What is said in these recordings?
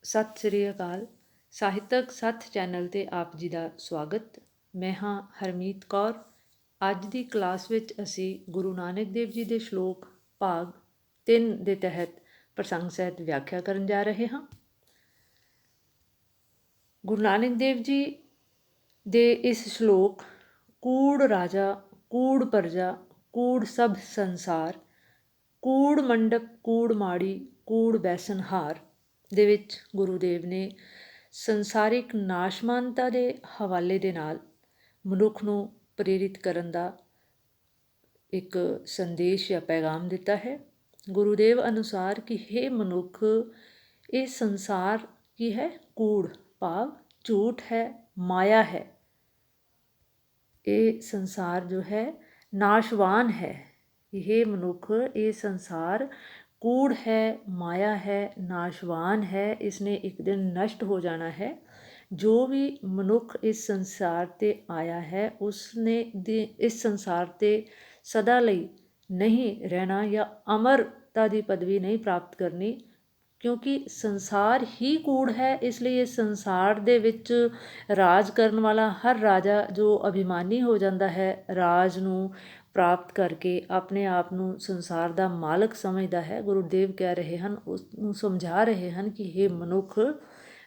ਸਤਿ ਸ੍ਰੀ ਅਕਾਲ। ਸਾਹਿਤਕ ਸੱਥ ਚੈਨਲ 'ਤੇ ਆਪ ਜੀ ਦਾ ਸਵਾਗਤ। ਮੈਂ ਹਾਂ ਹਰਮੀਤ ਕੌਰ। ਅੱਜ ਦੀ ਕਲਾਸ ਵਿੱਚ ਅਸੀਂ ਗੁਰੂ ਨਾਨਕ ਦੇਵ ਜੀ ਦੇ ਸ਼ਲੋਕ ਭਾਗ 3 ਦੇ ਤਹਿਤ ਪ੍ਰਸੰਗ ਸਹਿਤ ਵਿਆਖਿਆ ਕਰਨ ਜਾ ਰਹੇ ਹਾਂ। ਗੁਰੂ ਨਾਨਕ ਦੇਵ ਜੀ ਦੇ ਇਸ ਸ਼ਲੋਕ ਕੂੜ ਰਾਜਾ, ਕੂੜ ਪਰਜਾ, ਕੂੜ ਸਭ ਸੰਸਾਰ, ਕੂੜ ਮੰਡਪ, ਕੂੜ ਮਾੜੀ, ਕੂੜ ਬੈਸਨ ਹਾਰ ਦੇ ਵਿੱਚ ਗੁਰੂਦੇਵ ਨੇ ਸੰਸਾਰਿਕ ਨਾਸ਼ਮਾਨਤਾ ਦੇ ਹਵਾਲੇ ਦੇ ਨਾਲ ਮਨੁੱਖ ਨੂੰ ਪ੍ਰੇਰਿਤ ਕਰਨ ਦਾ ਇੱਕ ਸੰਦੇਸ਼ ਜਾਂ ਪੈਗਾਮ ਦਿੱਤਾ ਹੈ। ਗੁਰੂਦੇਵ ਅਨੁਸਾਰ ਕਿ ਹੇ ਮਨੁੱਖ, ਇਹ ਸੰਸਾਰ ਕੀ ਹੈ? ਕੂੜ ਭਾਵ ਝੂਠ ਹੈ, ਮਾਇਆ ਹੈ। ਇਹ ਸੰਸਾਰ ਜੋ ਹੈ ਨਾਸ਼ਵਾਨ ਹੈ। ਇਹ ਮਨੁੱਖ, ਇਹ ਸੰਸਾਰ ਕੂੜ ਹੈ, ਮਾਇਆ ਹੈ, ਨਾਸ਼ਵਾਨ ਹੈ। ਇਸਨੇ ਇੱਕ ਦਿਨ ਨਸ਼ਟ ਹੋ ਜਾਣਾ ਹੈ। ਜੋ ਵੀ ਮਨੁੱਖ ਇਸ ਸੰਸਾਰ 'ਤੇ ਆਇਆ ਹੈ ਉਸਨੇ ਇਸ ਸੰਸਾਰ 'ਤੇ ਸਦਾ ਲਈ ਨਹੀਂ ਰਹਿਣਾ ਜਾਂ ਅਮਰਤਾ ਦੀ ਪਦਵੀ ਨਹੀਂ ਪ੍ਰਾਪਤ ਕਰਨੀ, ਕਿਉਂਕਿ ਸੰਸਾਰ ਹੀ ਕੂੜ ਹੈ। ਇਸ ਲਈ ਇਸ ਸੰਸਾਰ ਦੇ ਵਿੱਚ ਰਾਜ ਕਰਨ ਵਾਲਾ ਹਰ ਰਾਜਾ ਜੋ ਅਭਿਮਾਨੀ ਹੋ ਜਾਂਦਾ ਹੈ, ਰਾਜ ਨੂੰ ਪ੍ਰਾਪਤ ਕਰਕੇ ਆਪਣੇ ਆਪ ਨੂੰ ਸੰਸਾਰ ਦਾ ਮਾਲਕ ਸਮਝਦਾ ਹੈ, ਗੁਰੂਦੇਵ ਕਹਿ ਰਹੇ ਹਨ, ਉਸ ਨੂੰ ਸਮਝਾ ਰਹੇ ਹਨ ਕਿ ਇਹ ਮਨੁੱਖ,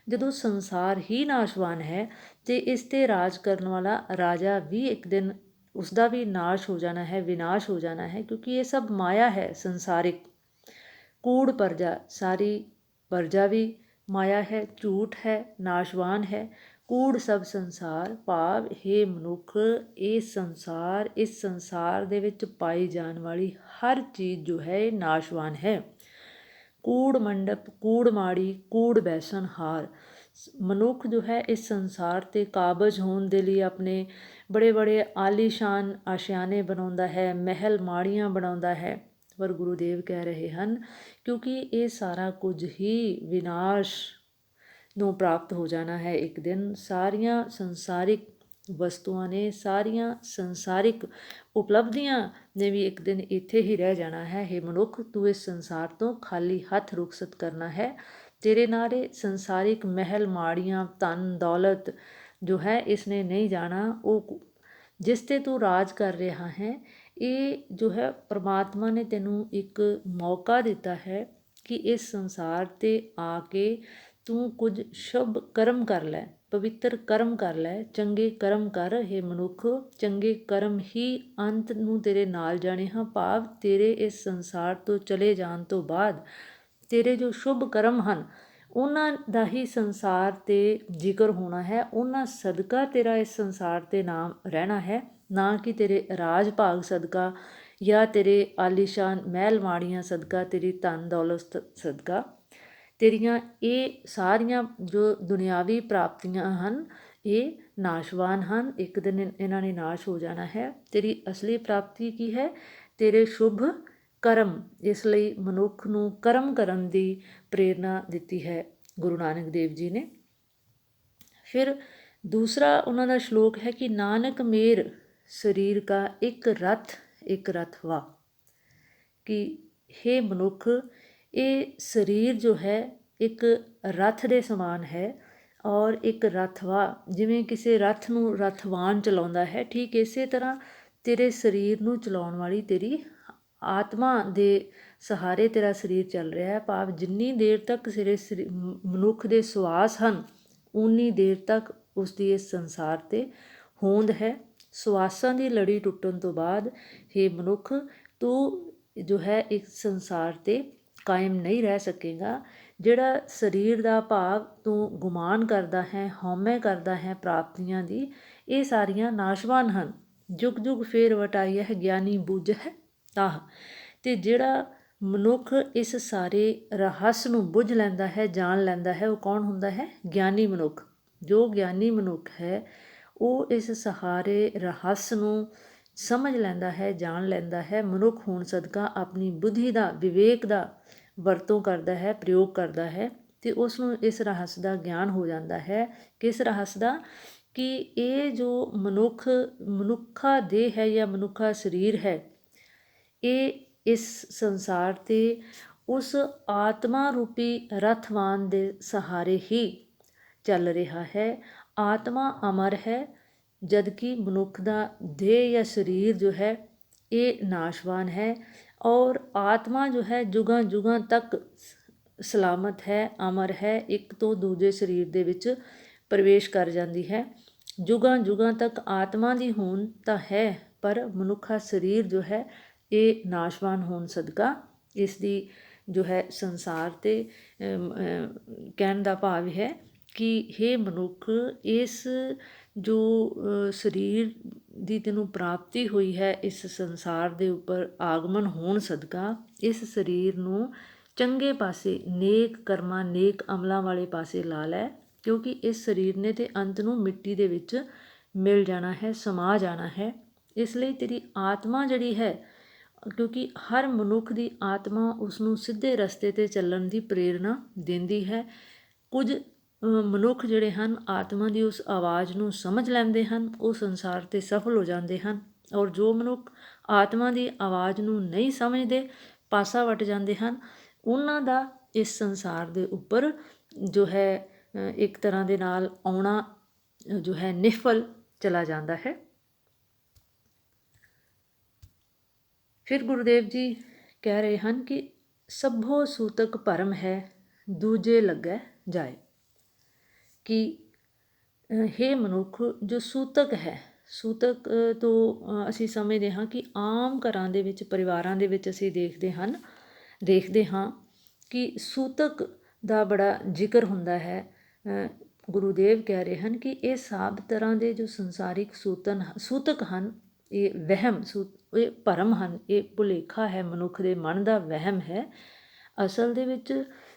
ਜਦੋਂ ਸੰਸਾਰ ਹੀ ਨਾਸ਼ਵਾਨ ਹੈ ਅਤੇ ਇਸ 'ਤੇ ਰਾਜ ਕਰਨ ਵਾਲਾ ਰਾਜਾ ਵੀ ਇੱਕ ਦਿਨ ਉਸਦਾ ਵੀ ਨਾਸ਼ ਹੋ ਜਾਣਾ ਹੈ, ਵਿਨਾਸ਼ ਹੋ ਜਾਣਾ ਹੈ, ਕਿਉਂਕਿ ਇਹ ਸਭ ਮਾਇਆ ਹੈ ਸੰਸਾਰਿਕ। ਕੂੜ ਪਰਜਾ, ਸਾਰੀ ਪਰਜਾ ਵੀ ਮਾਇਆ ਹੈ, ਝੂਠ ਹੈ, ਨਾਸ਼ਵਾਨ ਹੈ। ਕੂੜ ਸਭ ਸੰਸਾਰ ਭਾਵ ਹੇ ਮਨੁੱਖ, ਇਹ ਸੰਸਾਰ, ਇਸ ਸੰਸਾਰ ਦੇ ਵਿੱਚ ਪਾਈ ਜਾਣ ਵਾਲੀ ਹਰ ਚੀਜ਼ ਜੋ ਹੈ ਇਹ ਨਾਸ਼ਵਾਨ ਹੈ। ਕੂੜ ਮੰਡਪ, ਕੂੜ ਮਾੜੀ, ਕੂੜ ਬੈਸਨ ਹਾਰ। ਮਨੁੱਖ ਜੋ ਹੈ ਇਸ ਸੰਸਾਰ 'ਤੇ ਕਾਬਜ਼ ਹੋਣ ਦੇ ਲਈ ਆਪਣੇ ਬੜੇ ਬੜੇ ਆਲੀਸ਼ਾਨ ਆਸ਼ਿਆਨੇ ਬਣਾਉਂਦਾ ਹੈ, ਮਹਿਲ ਮਾੜੀਆਂ ਬਣਾਉਂਦਾ ਹੈ। ਪਰ ਗੁਰੂਦੇਵ ਕਹਿ ਰਹੇ ਹਨ ਕਿਉਂਕਿ ਇਹ ਸਾਰਾ ਕੁਝ ਹੀ ਵਿਨਾਸ਼ ਨੂੰ ਪ੍ਰਾਪਤ ਹੋ ਜਾਣਾ ਹੈ ਇੱਕ ਦਿਨ। ਸਾਰੀਆਂ ਸੰਸਾਰਿਕ ਵਸਤੂਆਂ ਨੇ, ਸਾਰੀਆਂ ਸੰਸਾਰਿਕ ਉਪਲਬਧੀਆਂ ਨੇ ਵੀ ਇੱਕ ਦਿਨ ਇੱਥੇ ਹੀ ਰਹਿ ਜਾਣਾ ਹੈ। ਇਹ ਮਨੁੱਖ, ਤੂੰ ਇਸ ਸੰਸਾਰ ਤੋਂ ਖਾਲੀ ਹੱਥ ਰੁਖਸਤ ਕਰਨਾ ਹੈ। ਤੇਰੇ ਨਾਲ ਇਹ ਸੰਸਾਰਿਕ ਮਹਿਲ ਮਾੜੀਆਂ, ਧਨ ਦੌਲਤ ਜੋ ਹੈ ਇਸਨੇ ਨਹੀਂ ਜਾਣਾ। ਉਹ ਜਿਸ 'ਤੇ ਤੂੰ ਰਾਜ ਕਰ ਰਿਹਾ ਹੈ, ਇਹ ਜੋ ਹੈ ਪਰਮਾਤਮਾ ਨੇ ਤੈਨੂੰ ਇੱਕ ਮੌਕਾ ਦਿੱਤਾ ਹੈ ਕਿ ਇਸ ਸੰਸਾਰ 'ਤੇ ਆ ਕੇ ਤੂੰ ਕੁਝ ਸ਼ੁਭ ਕਰਮ ਕਰ ਲੈ, ਪਵਿੱਤਰ ਕਰਮ ਕਰ ਲੈ, ਚੰਗੇ ਕਰਮ ਕਰ। ਇਹ ਮਨੁੱਖ, ਚੰਗੇ ਕਰਮ ਹੀ ਅੰਤ ਨੂੰ ਤੇਰੇ ਨਾਲ ਜਾਣੇ ਹਾਂ, ਭਾਵ ਤੇਰੇ ਇਸ ਸੰਸਾਰ ਤੋਂ ਚਲੇ ਜਾਣ ਤੋਂ ਬਾਅਦ ਤੇਰੇ ਜੋ ਸ਼ੁਭ ਕਰਮ ਹਨ ਉਹਨਾਂ ਦਾ ਹੀ ਸੰਸਾਰ 'ਤੇ ਜ਼ਿਕਰ ਹੋਣਾ ਹੈ। ਉਹਨਾਂ ਸਦਕਾ ਤੇਰਾ ਇਸ ਸੰਸਾਰ 'ਤੇ ਨਾਮ ਰਹਿਣਾ ਹੈ, ਨਾ ਕਿ ਤੇਰੇ ਰਾਜ ਭਾਗ ਸਦਕਾ ਜਾਂ ਤੇਰੇ ਆਲੀਸ਼ਾਨ ਮਹਿਲ ਮਾੜੀਆਂ ਸਦਕਾ, ਤੇਰੀ ਧਨ ਦੌਲਤ ਸਦਕਾ। ਤੇਰੀਆਂ ਇਹ ਸਾਰੀਆਂ ਜੋ ਦੁਨਿਆਵੀ ਪ੍ਰਾਪਤੀਆਂ ਹਨ ਇਹ ਨਾਸ਼ਵਾਨ ਹਨ, ਇੱਕ ਦਿਨ ਇਹਨਾਂ ਨੇ ਨਾਸ਼ ਹੋ ਜਾਣਾ ਹੈ। ਤੇਰੀ ਅਸਲੀ ਪ੍ਰਾਪਤੀ ਕੀ ਹੈ? ਤੇਰੇ ਸ਼ੁਭ ਕਰਮ। ਇਸ ਲਈ ਮਨੁੱਖ ਨੂੰ ਕਰਮ ਕਰਨ ਦੀ ਪ੍ਰੇਰਨਾ ਦਿੱਤੀ ਹੈ ਗੁਰੂ ਨਾਨਕ ਦੇਵ ਜੀ ਨੇ। ਫਿਰ ਦੂਸਰਾ ਉਹਨਾਂ ਦਾ ਸ਼ਲੋਕ ਹੈ ਕਿ ਨਾਨਕ ਮੇਰ ਸਰੀਰ ਕਾ ਇੱਕ ਰਥ ਵਾ। ਕਿ ਹੇ ਮਨੁੱਖ, ਇਹ ਸਰੀਰ ਜੋ ਹੈ ਇੱਕ ਰਥ ਦੇ ਸਮਾਨ ਹੈ ਔਰ ਇੱਕ ਰਥਵਾ, ਜਿਵੇਂ ਕਿਸੇ ਰਥ ਨੂੰ ਰਥਵਾਨ ਚਲਾਉਂਦਾ ਹੈ, ਠੀਕ ਇਸੇ ਤਰ੍ਹਾਂ ਤੇਰੇ ਸਰੀਰ ਨੂੰ ਚਲਾਉਣ ਵਾਲੀ ਤੇਰੀ ਆਤਮਾ ਦੇ ਸਹਾਰੇ ਤੇਰਾ ਸਰੀਰ ਚੱਲ ਰਿਹਾ ਹੈ। ਭਾਵ ਜਿੰਨੀ ਦੇਰ ਤੱਕ ਮਨੁੱਖ ਦੇ ਸਵਾਸ ਹਨ ਉਨੀ ਦੇਰ ਤੱਕ ਉਸਦੀ ਇਸ ਸੰਸਾਰ 'ਤੇ ਹੋਂਦ ਹੈ। ਸਵਾਸਾਂ ਦੀ ਲੜੀ ਟੁੱਟਣ ਤੋਂ ਬਾਅਦ ਹੇ ਮਨੁੱਖ, ਤੂੰ ਜੋ ਹੈ ਇੱਕ ਸੰਸਾਰ 'ਤੇ ਕਾਇਮ ਨਹੀਂ ਰਹਿ ਸਕੇਗਾ। ਜਿਹੜਾ ਸਰੀਰ ਦਾ ਭਾਵ ਤੂੰ ਗੁਮਾਨ ਕਰਦਾ ਹੈ, ਹਉਮੈ ਕਰਦਾ ਹੈ ਪ੍ਰਾਪਤੀਆਂ ਦੀ, ਇਹ ਸਾਰੀਆਂ ਨਾਸ਼ਵਾਨ ਹਨ। ਜੁਗ ਜੁਗ ਫੇਰ ਵਟਾਈ ਹੈ, ਗਿਆਨੀ ਬੁੱਝ ਹੈ ਤਾਹ। ਅਤੇ ਜਿਹੜਾ ਮਨੁੱਖ ਇਸ ਸਾਰੇ ਰਹੱਸ ਨੂੰ ਬੁੱਝ ਲੈਂਦਾ ਹੈ, ਜਾਣ ਲੈਂਦਾ ਹੈ, ਉਹ ਕੌਣ ਹੁੰਦਾ ਹੈ? ਗਿਆਨੀ ਮਨੁੱਖ। ਜੋ ਗਿਆਨੀ ਮਨੁੱਖ ਹੈ ਉਹ ਇਸ ਸਾਰੇ ਰਹੱਸ ਨੂੰ ਸਮਝ ਲੈਂਦਾ ਹੈ, ਜਾਣ ਲੈਂਦਾ ਹੈ। ਮਨੁੱਖ ਹੋਣ ਸਦਕਾ ਆਪਣੀ ਬੁੱਧੀ ਦਾ, ਵਿਵੇਕ ਦਾ ਵਰਤੋਂ ਕਰਦਾ ਹੈ, ਪ੍ਰਯੋਗ ਕਰਦਾ ਹੈ, ਅਤੇ ਉਸ ਨੂੰ ਇਸ ਰਹੱਸ ਦਾ ਗਿਆਨ ਹੋ ਜਾਂਦਾ ਹੈ। ਕਿਸ ਰਹੱਸ ਦਾ? ਕਿ ਇਹ ਜੋ ਮਨੁੱਖਾ ਦੇਹ ਹੈ ਜਾਂ ਮਨੁੱਖਾ ਸਰੀਰ ਹੈ, ਇਹ ਇਸ ਸੰਸਾਰ 'ਤੇ ਉਸ ਆਤਮਾ ਰੂਪੀ ਰਥਵਾਨ ਦੇ ਸਹਾਰੇ ਹੀ ਚੱਲ ਰਿਹਾ ਹੈ। ਆਤਮਾ ਅਮਰ ਹੈ, ਜਦਕਿ ਮਨੁੱਖ ਦਾ ਦੇਹ ਜਾਂ ਸਰੀਰ ਜੋ ਹੈ ਇਹ ਨਾਸ਼ਵਾਨ ਹੈ। ਔਰ ਆਤਮਾ ਜੋ ਹੈ ਜੁਗਾਂ ਜੁਗਾਂ ਤੱਕ ਸਲਾਮਤ ਹੈ, ਅਮਰ ਹੈ, ਇੱਕ ਤੋਂ ਦੂਜੇ ਸਰੀਰ ਦੇ ਵਿੱਚ ਪ੍ਰਵੇਸ਼ ਕਰ ਜਾਂਦੀ ਹੈ। ਜੁਗਾਂ ਜੁਗਾਂ ਤੱਕ ਆਤਮਾ ਦੀ ਹੋਂਦ ਤਾਂ ਹੈ, ਪਰ ਮਨੁੱਖਾ ਸਰੀਰ ਜੋ ਹੈ ਇਹ ਨਾਸ਼ਵਾਨ ਹੋਣ ਸਦਕਾ ਇਸ ਦੀ ਜੋ ਹੈ ਸੰਸਾਰ 'ਤੇ ਕਹਿਣ ਦਾ ਭਾਵ ਹੈ ਕਿ ਹੇ ਮਨੁੱਖ, ਇਸ ਜੋ ਸਰੀਰ ਦੀ ਤੈਨੂੰ ਪ੍ਰਾਪਤੀ ਹੋਈ ਹੈ, ਇਸ ਸੰਸਾਰ ਦੇ ਉੱਪਰ ਆਗਮਨ ਹੋਣ ਸਦਕਾ ਇਸ ਸਰੀਰ ਨੂੰ ਚੰਗੇ ਪਾਸੇ, ਨੇਕ ਕਰਮਾਂ, ਨੇਕ ਅਮਲਾਂ ਵਾਲੇ ਪਾਸੇ ਲਾ ਲੈ, ਕਿਉਂਕਿ ਇਸ ਸਰੀਰ ਨੇ ਤੇ ਅੰਤ ਨੂੰ ਮਿੱਟੀ ਦੇ ਵਿੱਚ ਮਿਲ ਜਾਣਾ ਹੈ, ਸਮਾ ਜਾਣਾ ਹੈ। ਇਸ ਲਈ ਤੇਰੀ ਆਤਮਾ ਜਿਹੜੀ ਹੈ, ਕਿਉਂਕਿ ਹਰ ਮਨੁੱਖ ਦੀ ਆਤਮਾ ਉਸ ਨੂੰ ਸਿੱਧੇ ਰਸਤੇ 'ਤੇ ਚੱਲਣ ਦੀ ਪ੍ਰੇਰਨਾ ਦਿੰਦੀ ਹੈ। ਕੁਝ ਮਨੁੱਖ ਜਿਹੜੇ ਹਨ ਆਤਮਾ ਦੀ ਉਸ ਆਵਾਜ਼ ਨੂੰ ਸਮਝ ਲੈਂਦੇ ਹਨ, ਉਹ ਸੰਸਾਰ 'ਤੇ ਸਫਲ ਹੋ ਜਾਂਦੇ ਹਨ। ਔਰ ਜੋ ਮਨੁੱਖ ਆਤਮਾ ਦੀ ਆਵਾਜ਼ ਨੂੰ ਨਹੀਂ ਸਮਝਦੇ, ਪਾਸਾ ਵੱਟ ਜਾਂਦੇ ਹਨ, ਉਹਨਾਂ ਦਾ ਇਸ ਸੰਸਾਰ ਦੇ ਉੱਪਰ ਜੋ ਹੈ ਇੱਕ ਤਰ੍ਹਾਂ ਦੇ ਨਾਲ ਆਉਣਾ ਜੋ ਹੈ ਨਿਫਲ ਚਲਾ ਜਾਂਦਾ ਹੈ। ਫਿਰ ਗੁਰੂਦੇਵ ਜੀ ਕਹਿ ਰਹੇ ਹਨ ਕਿ ਸਭੋ ਸੂਤਕ ਭਰਮ ਹੈ, ਦੂਜੇ ਲੱਗੈ ਜਾਏ। ਕਿ ਹੇ ਮਨੁੱਖ, ਜੋ ਸੂਤਕ ਹੈ, ਸੂਤਕ ਤੋਂ ਅਸੀਂ ਸਮਝਦੇ ਹਾਂ ਕਿ ਆਮ ਘਰਾਂ ਦੇ ਵਿੱਚ, ਪਰਿਵਾਰਾਂ ਦੇ ਵਿੱਚ ਅਸੀਂ ਦੇਖਦੇ ਹਾਂ ਕਿ ਸੂਤਕ ਦਾ ਬੜਾ ਜ਼ਿਕਰ ਹੁੰਦਾ ਹੈ। ਗੁਰੂਦੇਵ ਕਹਿ ਰਹੇ ਹਨ ਕਿ ਇਹ ਸਭ ਤਰ੍ਹਾਂ ਦੇ ਜੋ ਸੰਸਾਰਿਕ ਸੂਤਕ ਹਨ, ਇਹ ਵਹਿਮ, ਇਹ ਭਰਮ ਹਨ, ਇਹ ਭੁਲੇਖਾ ਹੈ, ਮਨੁੱਖ ਦੇ ਮਨ ਦਾ ਵਹਿਮ ਹੈ। ਅਸਲ ਦੇ ਵਿੱਚ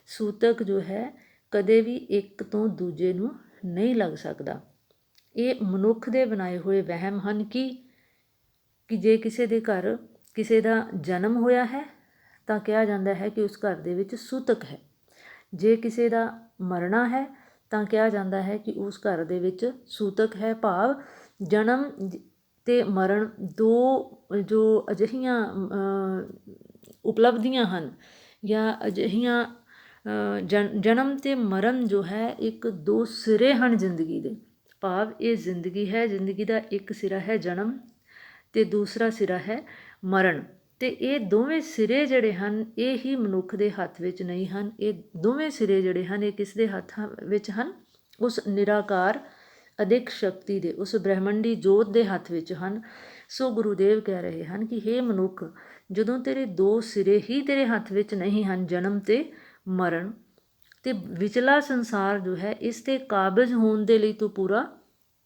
ਸੂਤਕ ਜੋ ਹੈ ਕਦੇ ਵੀ ਇੱਕ ਤੋਂ ਦੂਜੇ ਨੂੰ ਨਹੀਂ ਲੱਗ ਸਕਦਾ। ਇਹ ਮਨੁੱਖ ਦੇ ਬਣਾਏ ਹੋਏ ਵਹਿਮ ਹਨ ਕਿ ਜੇ ਕਿਸੇ ਦੇ ਘਰ ਕਿਸੇ ਦਾ ਜਨਮ ਹੋਇਆ ਹੈ ਤਾਂ ਕਿਹਾ ਜਾਂਦਾ ਹੈ ਕਿ ਉਸ ਘਰ ਦੇ ਵਿੱਚ ਸੂਤਕ ਹੈ। ਜੇ ਕਿਸੇ ਦਾ ਮਰਨਾ ਹੈ ਤਾਂ ਕਿਹਾ ਜਾਂਦਾ ਹੈ ਕਿ ਉਸ ਘਰ ਦੇ ਵਿੱਚ ਸੂਤਕ ਹੈ। ਭਾਵ ਜਨਮ ਅਤੇ ਮਰਨ ਦੋ ਜੋ ਅਜਿਹੀਆਂ ਉਪਲਬਧੀਆਂ ਹਨ, ਜਾਂ ਅਜਿਹੀਆਂ ਜਨਮ ਅਤੇ ਮਰਨ ਜੋ ਹੈ ਇੱਕ ਦੋ ਸਿਰੇ ਹਨ ਜ਼ਿੰਦਗੀ ਦੇ। ਭਾਵ ਇਹ ਜ਼ਿੰਦਗੀ ਹੈ, ਜ਼ਿੰਦਗੀ ਦਾ ਇੱਕ ਸਿਰਾ ਹੈ ਜਨਮ ਅਤੇ ਦੂਸਰਾ ਸਿਰਾ ਹੈ ਮਰਨ। ਅਤੇ ਇਹ ਦੋਵੇਂ ਸਿਰੇ ਜਿਹੜੇ ਹਨ ਇਹ ਹੀ ਮਨੁੱਖ ਦੇ ਹੱਥ ਵਿੱਚ ਨਹੀਂ ਹਨ। ਇਹ ਦੋਵੇਂ ਸਿਰੇ ਜਿਹੜੇ ਹਨ ਇਹ ਕਿਸ ਦੇ ਹੱਥਾਂ ਵਿੱਚ ਹਨ? ਉਸ ਨਿਰਾਕਾਰ ਅਦਿੱਖ ਸ਼ਕਤੀ ਦੇ, ਉਸ ਬ੍ਰਹਮੰਡੀ ਜੋਤ ਦੇ ਹੱਥ ਵਿੱਚ ਹਨ। ਸੋ ਗੁਰੂਦੇਵ ਕਹਿ ਰਹੇ ਹਨ ਕਿ ਹੇ ਮਨੁੱਖ, ਜਦੋਂ ਤੇਰੇ ਦੋ ਸਿਰੇ ਹੀ ਤੇਰੇ ਹੱਥ ਵਿੱਚ ਨਹੀਂ ਹਨ, ਜਨਮ ਅਤੇ ਮਰਨ, ਅਤੇ ਵਿਚਲਾ ਸੰਸਾਰ ਜੋ ਹੈ ਇਸ 'ਤੇ ਕਾਬਜ਼ ਹੋਣ ਦੇ ਲਈ ਤੂੰ ਪੂਰਾ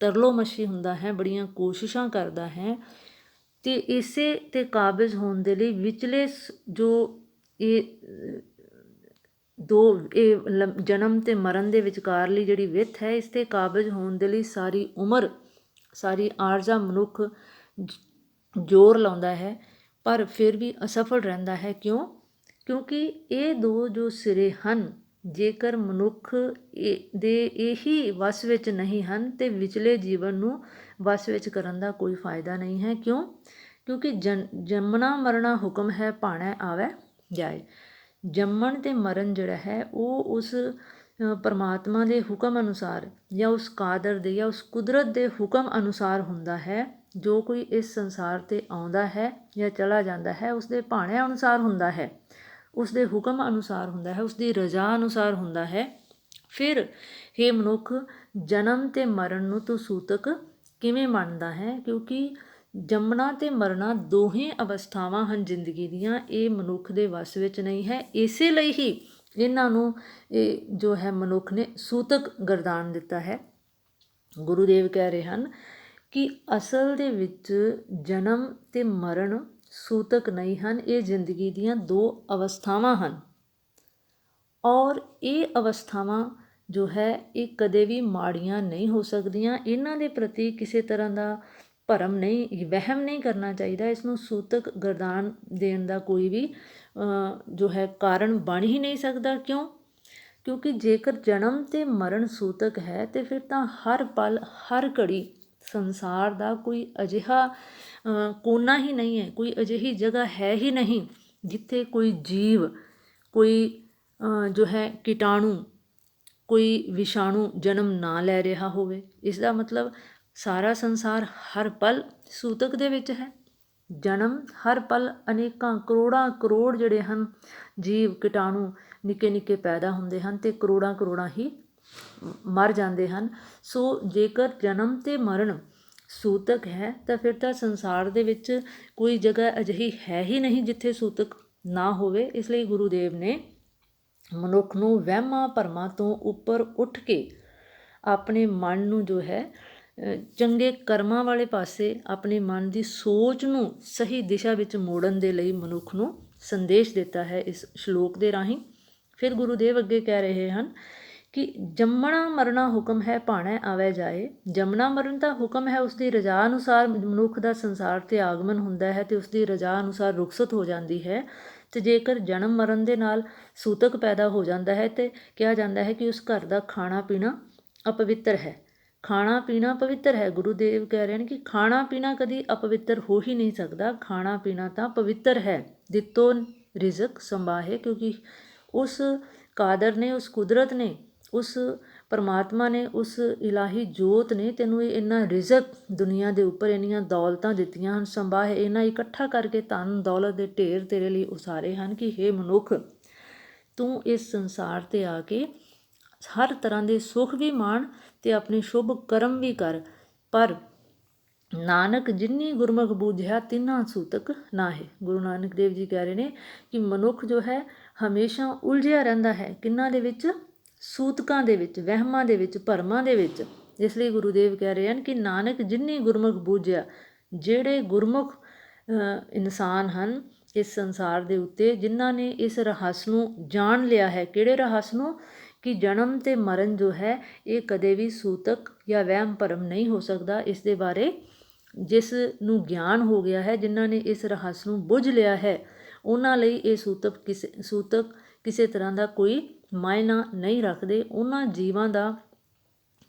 ਤਰਲੋ-ਮੱਛੀ ਹੁੰਦਾ ਹੈ, ਬੜੀਆਂ ਕੋਸ਼ਿਸ਼ਾਂ ਕਰਦਾ ਹੈ, ਅਤੇ ਇਸੇ 'ਤੇ ਕਾਬਜ਼ ਹੋਣ ਦੇ ਲਈ ਵਿਚਲੇ ਜੋ ਇਹ ਜਨਮ ਅਤੇ ਮਰਨ ਦੇ ਵਿਚਕਾਰਲੀ ਜਿਹੜੀ ਵਿੱਥ ਹੈ, ਇਸ 'ਤੇ ਕਾਬਜ਼ ਹੋਣ ਦੇ ਲਈ ਸਾਰੀ ਉਮਰ, ਸਾਰੀ ਆਰਜ਼ਾ ਮਨੁੱਖ ਜ਼ੋਰ ਲਾਉਂਦਾ ਹੈ, ਪਰ ਫਿਰ ਵੀ ਅਸਫਲ ਰਹਿੰਦਾ ਹੈ। ਕਿਉਂ? ਕਿਉਂਕਿ ਇਹ ਦੋ ਜੋ ਸਿਰੇ ਹਨ, ਜੇਕਰ ਮਨੁੱਖ ਦੇ ਇਹੀ ਵੱਸ ਵਿੱਚ ਨਹੀਂ ਹਨ ਅਤੇ ਵਿਚਲੇ ਜੀਵਨ ਨੂੰ ਵੱਸ ਵਿੱਚ ਕਰਨ ਦਾ ਕੋਈ ਫਾਇਦਾ ਨਹੀਂ ਹੈ। ਕਿਉਂ? ਕਿਉਂਕਿ ਜੰਮਣਾ ਮਰਨਾ ਹੁਕਮ ਹੈ, ਭਾਣੈ ਆਵੈ ਜਾਏ। ਜੰਮਣ ਅਤੇ ਮਰਨ ਜਿਹੜਾ ਹੈ ਉਹ ਉਸ ਪਰਮਾਤਮਾ ਦੇ ਹੁਕਮ ਅਨੁਸਾਰ, ਜਾਂ ਉਸ ਕਾਦਰ ਦੇ, ਜਾਂ ਉਸ ਕੁਦਰਤ ਦੇ ਹੁਕਮ ਅਨੁਸਾਰ ਹੁੰਦਾ ਹੈ। ਜੋ ਕੋਈ ਇਸ ਸੰਸਾਰ 'ਤੇ ਆਉਂਦਾ ਹੈ ਜਾਂ ਚਲਾ ਜਾਂਦਾ ਹੈ, ਉਸਦੇ ਭਾਣੇ ਅਨੁਸਾਰ ਹੁੰਦਾ ਹੈ, ਉਸਦੇ ਹੁਕਮ ਅਨੁਸਾਰ ਹੁੰਦਾ ਹੈ, ਉਸਦੀ ਰਜ਼ਾ ਅਨੁਸਾਰ ਹੁੰਦਾ ਹੈ। ਫਿਰ ਹੇ ਮਨੁੱਖ, ਜਨਮ ਅਤੇ ਮਰਨ ਨੂੰ ਤੂੰ ਸੂਤਕ ਕਿਵੇਂ ਮੰਨਦਾ ਹੈ? ਕਿਉਂਕਿ ਜੰਮਣਾ ਅਤੇ ਮਰਨਾ ਦੋਹੇ ਅਵਸਥਾਵਾਂ ਹਨ ਜ਼ਿੰਦਗੀ ਦੀਆਂ, ਇਹ ਮਨੁੱਖ ਦੇ ਵੱਸ ਵਿੱਚ ਨਹੀਂ ਹੈ। ਇਸੇ ਲਈ ਹੀ ਇਹਨਾਂ ਨੂੰ ਇਹ ਜੋ ਹੈ ਮਨੁੱਖ ਨੇ ਸੂਤਕ ਗਰਦਾਨ ਦਿੱਤਾ ਹੈ। ਗੁਰੂਦੇਵ ਕਹਿ ਰਹੇ ਹਨ ਕਿ ਅਸਲ ਦੇ ਵਿੱਚ ਜਨਮ ਅਤੇ ਮਰਨ ਸੂਤਕ ਨਹੀਂ ਹਨ, ਇਹ ਜ਼ਿੰਦਗੀ ਦੀਆਂ ਦੋ ਅਵਸਥਾਵਾਂ ਹਨ। ਔਰ ਇਹ ਅਵਸਥਾਵਾਂ ਜੋ ਹੈ ਇਹ ਕਦੇ ਵੀ ਮਾੜੀਆਂ ਨਹੀਂ ਹੋ ਸਕਦੀਆਂ। ਇਹਨਾਂ ਦੇ ਪ੍ਰਤੀ ਕਿਸੇ ਤਰ੍ਹਾਂ ਦਾ ਭਰਮ ਨਹੀਂ, ਵਹਿਮ ਨਹੀਂ ਕਰਨਾ ਚਾਹੀਦਾ। ਇਸ ਨੂੰ ਸੂਤਕ ਗਰਦਾਨ ਦੇਣ ਦਾ ਕੋਈ ਵੀ ਜੋ ਹੈ ਕਾਰਨ ਬਣ ਹੀ ਨਹੀਂ ਸਕਦਾ। ਕਿਉਂ? ਕਿਉਂਕਿ ਜੇਕਰ ਜਨਮ ਅਤੇ ਮਰਨ ਸੂਤਕ ਹੈ ਅਤੇ ਫਿਰ ਤਾਂ ਹਰ ਪਲ, ਹਰ ਘੜੀ ਸੰਸਾਰ ਦਾ ਕੋਈ ਅਜਿਹਾ ਕੋਨਾ ਹੀ ਨਹੀਂ ਹੈ, ਕੋਈ ਅਜਿਹੀ ਜਗ੍ਹਾ ਹੈ ਹੀ ਨਹੀਂ ਜਿੱਥੇ ਕੋਈ ਜੀਵ ਕੋਈ ਜੋ ਹੈ ਕੀਟਾਣੂ, ਕੋਈ ਵਿਸ਼ਾਣੂ ਜਨਮ ਨਾ ਲੈ ਰਿਹਾ ਹੋਵੇ। ਇਸ ਦਾ ਮਤਲਬ ਸਾਰਾ ਸੰਸਾਰ ਹਰ ਪਲ ਸੂਤਕ ਦੇ ਵਿੱਚ ਹੈ। ਜਨਮ ਹਰ ਪਲ ਅਨੇਕਾਂ ਕਰੋੜਾਂ ਕਰੋੜ ਜਿਹੜੇ ਹਨ ਜੀਵ ਕੀਟਾਣੂ ਨਿੱਕੇ ਨਿੱਕੇ ਪੈਦਾ ਹੁੰਦੇ ਹਨ ਅਤੇ ਕਰੋੜਾਂ ਕਰੋੜਾਂ ਹੀ ਮਰ ਜਾਂਦੇ ਹਨ। ਸੋ ਜੇਕਰ ਜਨਮ ਅਤੇ ਮਰਨ ਸੂਤਕ ਹੈ ਤਾਂ ਫਿਰ ਤਾਂ ਸੰਸਾਰ ਦੇ ਵਿੱਚ ਕੋਈ ਜਗ੍ਹਾ ਅਜਿਹੀ ਹੈ ਹੀ ਨਹੀਂ ਜਿੱਥੇ ਸੂਤਕ ਨਾ ਹੋਵੇ। ਇਸ ਲਈ ਗੁਰੂਦੇਵ ਨੇ ਮਨੁੱਖ ਨੂੰ ਵਹਿਮਾਂ ਭਰਮਾਂ ਤੋਂ ਉੱਪਰ ਉੱਠ ਕੇ ਆਪਣੇ ਮਨ ਨੂੰ ਜੋ ਹੈ ਚੰਗੇ ਕਰਮਾਂ ਵਾਲੇ ਪਾਸੇ, ਆਪਣੇ ਮਨ ਦੀ ਸੋਚ ਨੂੰ ਸਹੀ ਦਿਸ਼ਾ ਵਿੱਚ ਮੋੜਨ ਦੇ ਲਈ ਮਨੁੱਖ ਨੂੰ ਸੰਦੇਸ਼ ਦਿੱਤਾ ਹੈ ਇਸ ਸ਼ਲੋਕ ਦੇ ਰਾਹੀਂ। ਫਿਰ ਗੁਰੂਦੇਵ ਅੱਗੇ ਕਹਿ ਰਹੇ ਹਨ ਕਿ ਜੰਮਣਾ ਮਰਨਾ ਹੁਕਮ ਹੈ ਭਾਣੈ ਆਵੈ ਜਾਏ। ਜੰਮਣਾ ਮਰਨ ਦਾ ਹੁਕਮ ਹੈ, ਉਸਦੀ ਰਜਾ ਅਨੁਸਾਰ ਮਨੁੱਖ ਦਾ ਸੰਸਾਰ 'ਤੇ ਆਗਮਨ ਹੁੰਦਾ ਹੈ ਅਤੇ ਉਸਦੀ ਰਜਾ ਅਨੁਸਾਰ ਰੁਖਸਤ ਹੋ ਜਾਂਦੀ ਹੈ। ਅਤੇ ਜੇਕਰ ਜਨਮ ਮਰਨ ਦੇ ਨਾਲ ਸੂਤਕ ਪੈਦਾ ਹੋ ਜਾਂਦਾ ਹੈ ਅਤੇ ਕਿਹਾ ਜਾਂਦਾ ਹੈ ਕਿ ਉਸ ਘਰ ਦਾ ਖਾਣਾ ਪੀਣਾ ਅਪਵਿੱਤਰ ਹੈ। ਖਾਣਾ ਪੀਣਾ ਪਵਿੱਤਰ ਹੈ। ਗੁਰੂਦੇਵ ਕਹਿ ਰਹੇ ਨੇ ਕਿ ਖਾਣਾ ਪੀਣਾ ਕਦੀ ਅਪਵਿੱਤਰ ਹੋ ਹੀ ਨਹੀਂ ਸਕਦਾ। ਖਾਣਾ ਪੀਣਾ ਤਾਂ ਪਵਿੱਤਰ ਹੈ। ਦਿੱਤੋ ਰਿਜ਼ਕ ਸੰਭਾਹੇ, ਕਿਉਂਕਿ ਉਸ ਕਾਦਰ ਨੇ, ਉਸ ਕੁਦਰਤ ਨੇ, ਉਸ ਪਰਮਾਤਮਾ ਨੇ, ਉਸ ਇਲਾਹੀ ਜੋਤ ਨੇ ਤੈਨੂੰ ਇੰਨਾ ਰਿਜ਼ਕ ਦੁਨੀਆ ਦੇ ਉੱਪਰ ਇੰਨੀਆਂ ਦੌਲਤਾਂ ਦਿੱਤੀਆਂ ਹਨ। ਸੰਭਾਹੇ, ਇਹਨਾਂ ਇਕੱਠਾ ਕਰਕੇ ਧਨ ਦੌਲਤ ਦੇ ਢੇਰ ਤੇਰੇ ਲਈ ਉਸਾਰੇ ਹਨ ਕਿ ਹੇ ਮਨੁੱਖ, ਤੂੰ ਇਸ ਸੰਸਾਰ 'ਤੇ ਆ ਕੇ ਹਰ ਤਰ੍ਹਾਂ ਦੇ ਸੁੱਖ ਵੀ ਮਾਣ ਅਤੇ ਆਪਣੇ ਸ਼ੁਭ ਕਰਮ ਵੀ ਕਰ। ਪਰ ਨਾਨਕ ਜਿਨੀ ਗੁਰਮੁਖ ਬੂਝਿਆ ਤਿੰਨਾ ਸੂਤਕ ਨਾਹੇ। ਗੁਰੂ ਨਾਨਕ ਦੇਵ ਜੀ ਕਹਿ ਰਹੇ ਨੇ ਕਿ ਮਨੁੱਖ ਜੋ ਹੈ ਹਮੇਸ਼ਾ ਉਲਝਿਆ ਰਹਿੰਦਾ ਹੈ। ਕਿਹਨਾਂ ਦੇ ਵਿੱਚ? ਸੂਤਕਾਂ ਦੇ ਵਿੱਚ, ਵਹਿਮਾਂ ਦੇ ਵਿੱਚ, ਭਰਮਾਂ ਦੇ ਵਿੱਚ। ਇਸ ਲਈ ਗੁਰੂਦੇਵ ਕਹਿ ਰਹੇ ਹਨ ਕਿ ਨਾਨਕ ਜਿਨੀ ਗੁਰਮੁਖ ਬੂਝਿਆ, ਜਿਹੜੇ ਗੁਰਮੁਖ ਇਨਸਾਨ ਹਨ ਇਸ ਸੰਸਾਰ ਦੇ ਉੱਤੇ, ਜਿਨ੍ਹਾਂ ਨੇ ਇਸ ਰਹੱਸ ਨੂੰ ਜਾਣ ਲਿਆ ਹੈ। ਕਿਹੜੇ ਰਹੱਸ ਨੂੰ? ਕਿ ਜਨਮ ਅਤੇ ਮਰਨ ਜੋ ਹੈ ਇਹ ਕਦੇ ਵੀ ਸੂਤਕ ਜਾਂ ਵਹਿਮ ਭਰਮ ਨਹੀਂ ਹੋ ਸਕਦਾ। ਇਸ ਦੇ ਬਾਰੇ ਜਿਸ ਨੂੰ ਗਿਆਨ ਹੋ ਗਿਆ ਹੈ, ਜਿਨ੍ਹਾਂ ਨੇ ਇਸ ਰਹੱਸ ਨੂੰ ਬੁੱਝ ਲਿਆ ਹੈ, ਉਹਨਾਂ ਲਈ ਇਹ ਸੂਤਕ ਕਿਸੇ ਤਰ੍ਹਾਂ ਦਾ ਕੋਈ ਮਾਇਨਾ ਨਹੀਂ ਰੱਖਦੇ। ਉਹਨਾਂ ਜੀਵਾਂ ਦਾ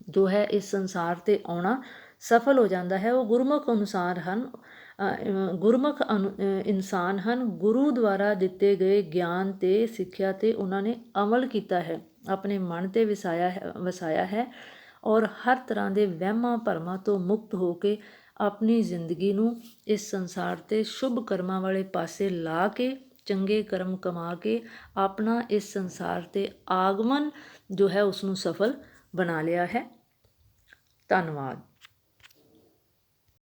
ਜੋ ਹੈ ਇਸ ਸੰਸਾਰ 'ਤੇ ਆਉਣਾ ਸਫਲ ਹੋ ਜਾਂਦਾ ਹੈ। ਉਹ ਗੁਰਮੁਖ ਅਨੁਸਾਰ ਹਨ, ਗੁਰਮੁਖ ਇਨਸਾਨ ਹਨ। ਗੁਰੂ ਦੁਆਰਾ ਦਿੱਤੇ ਗਏ ਗਿਆਨ 'ਤੇ, ਸਿੱਖਿਆ 'ਤੇ ਉਹਨਾਂ ਨੇ ਅਮਲ ਕੀਤਾ ਹੈ, ਆਪਣੇ ਮਨ 'ਤੇ ਵਸਾਇਆ ਹੈ ਔਰ ਹਰ ਤਰ੍ਹਾਂ ਦੇ ਵਹਿਮਾਂ ਭਰਮਾਂ ਤੋਂ ਮੁਕਤ ਹੋ ਕੇ ਆਪਣੀ ਜ਼ਿੰਦਗੀ ਨੂੰ ਇਸ ਸੰਸਾਰ 'ਤੇ ਸ਼ੁਭ ਕਰਮਾਂ ਵਾਲੇ ਪਾਸੇ ਲਾ ਕੇ, ਚੰਗੇ ਕਰਮ ਕਮਾ ਕੇ ਆਪਣਾ ਇਸ ਸੰਸਾਰ 'ਤੇ ਆਗਮਨ ਜੋ ਹੈ ਉਸ ਨੂੰ ਸਫਲ ਬਣਾ ਲਿਆ ਹੈ। ਧੰਨਵਾਦ।